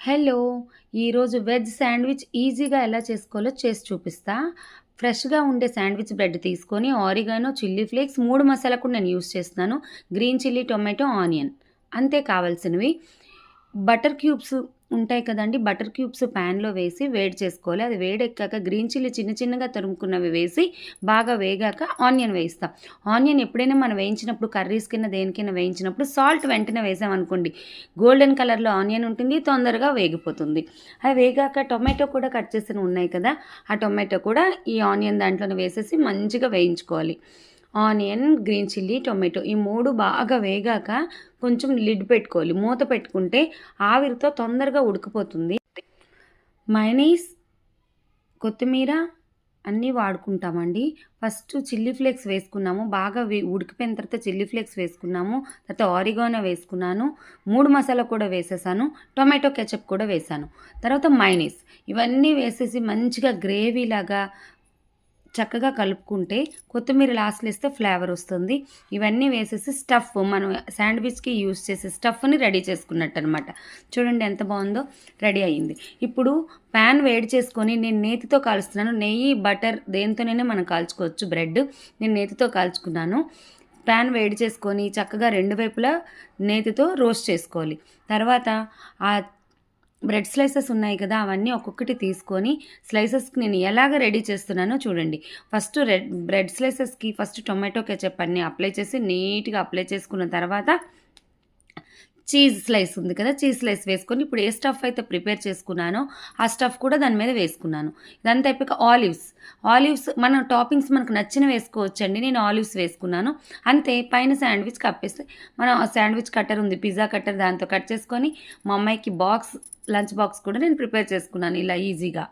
Hello! ఈరోజు veg sandwich ఈజీగా ఎలా చేసుకోవాలో చేసి చూపిస్తా. ఫ్రెష్‌గా ఉండే శాండ్‌విచ్ బ్రెడ్ తీసుకొని ఆరిగానో, చిల్లీ ఫ్లేక్స్, 3 మసాలా కూడా నేను యూజ్ చేస్తున్నాను. గ్రీన్ చిల్లీ, టొమాటో, ఆనియన్ అంతే కావాల్సినవి. బటర్ క్యూబ్స్ ఉంటాయి కదండీ! బటర్ క్యూబ్స్ ప్యాన్‌లో వేసి వేడి చేసుకోవాలి. అది వేడెక్కాక గ్రీన్ చిల్లీ చిన్న చిన్నగా తరుముకున్నవి వేసి బాగా వేగాక ఆనియన్ వేయిస్తా. ఆనియన్ ఎప్పుడైనా మనం వేయించినప్పుడు కర్రీస్ కింద దేనికైనా వేయించినప్పుడు సాల్ట్ వెంటనే వేసామనుకోండి గోల్డెన్ కలర్‌లో ఆనియన్ ఉంటుంది. తొందరగా వేగిపోతుంది. అది వేగాక టొమాటో కూడా కట్ చేసినవి ఉన్నాయి కదా! ఆ టొమాటో కూడా ఈ ఆనియన్ దాంట్లోనే వేసేసి మంచిగా వేయించుకోవాలి. ఆనియన్, గ్రీన్ చిల్లీ, టొమాటో ఈ 3 బాగా వేగాక కొంచెం లిడ్ పెట్టుకోవాలి. మూత పెట్టుకుంటే ఆవిరితో తొందరగా ఉడికిపోతుంది. మయోనీస్, కొత్తిమీర అన్నీ వాడుకుంటామండి. ఫస్ట్ చిల్లీ ఫ్లేక్స్ వేసుకున్నాము. బాగా ఉడికిపోయిన తర్వాత చిల్లీ ఫ్లేక్స్ వేసుకున్నాము. తర్వాత ఆరిగానో వేసుకున్నాను. 3 మసాలా కూడా వేసేసాను. టొమాటో కెచప్ కూడా వేసాను. తర్వాత మయోనీస్ ఇవన్నీ వేసేసి మంచిగా గ్రేవీలాగా చక్కగా కలుపుకుంటే కొత్తిమీర లాస్ట్‌లో ఏస్తే ఫ్లేవర్ వస్తుంది. ఇవన్నీ వేసేసి స్టఫ్ మనం శాండ్‌విచ్‌కి యూజ్ చేసే స్టఫ్‌ని రెడీ చేసుకున్నట్టనమాట. చూడండి ఎంత బావుందో రెడీ అయింది. ఇప్పుడు పాన్ వేడి చేసుకొని నేను నేతితో కాలుస్తున్నాను. నెయ్యి, బటర్ దేనితోనైనా మనం కాల్చుకోవచ్చు బ్రెడ్. నేను నేతితో కాల్చుకున్నాను. పాన్ వేడి చేసుకొని చక్కగా 2 వైపులా నేతితో రోస్ట్ చేసుకోవాలి. తర్వాత ఆ బ్రెడ్ స్లైసెస్ ఉన్నాయి కదా! అవన్నీ ఒక్కొక్కటి తీసుకొని స్లైసెస్‌కి నేను ఎలాగ రెడీ చేస్తున్నానో చూడండి. ఫస్ట్ బ్రెడ్ స్లైసెస్‌కి ఫస్ట్ టొమాటో కెచప్ అన్నీ అప్లై చేసి నీట్‌గా అప్లై చేసుకున్న తర్వాత చీజ్ స్లైస్ ఉంది కదా! చీజ్ స్లైస్ వేసుకొని ఇప్పుడు ఏ స్టఫ్ అయితే ప్రిపేర్ చేసుకున్నానో ఆ స్టఫ్ కూడా దాని మీద వేసుకున్నాను. ఇదంతా అయిపోయాక ఆలివ్స్ మన టాపింగ్స్ మనకు నచ్చినవి వేసుకోవచ్చండి. నేను ఆలివ్స్ వేసుకున్నాను. అంతే పైన శాండ్‌విచ్ కప్పేస్తే మనం శాండ్‌విచ్ కట్టర్ ఉంది. పిజ్జా కట్టర్ దాంతో కట్ చేసుకొని మా అమ్మాయికి లంచ్ బాక్స్ కూడా నేను ప్రిపేర్ చేసుకున్నాను ఇలా ఈజీగా.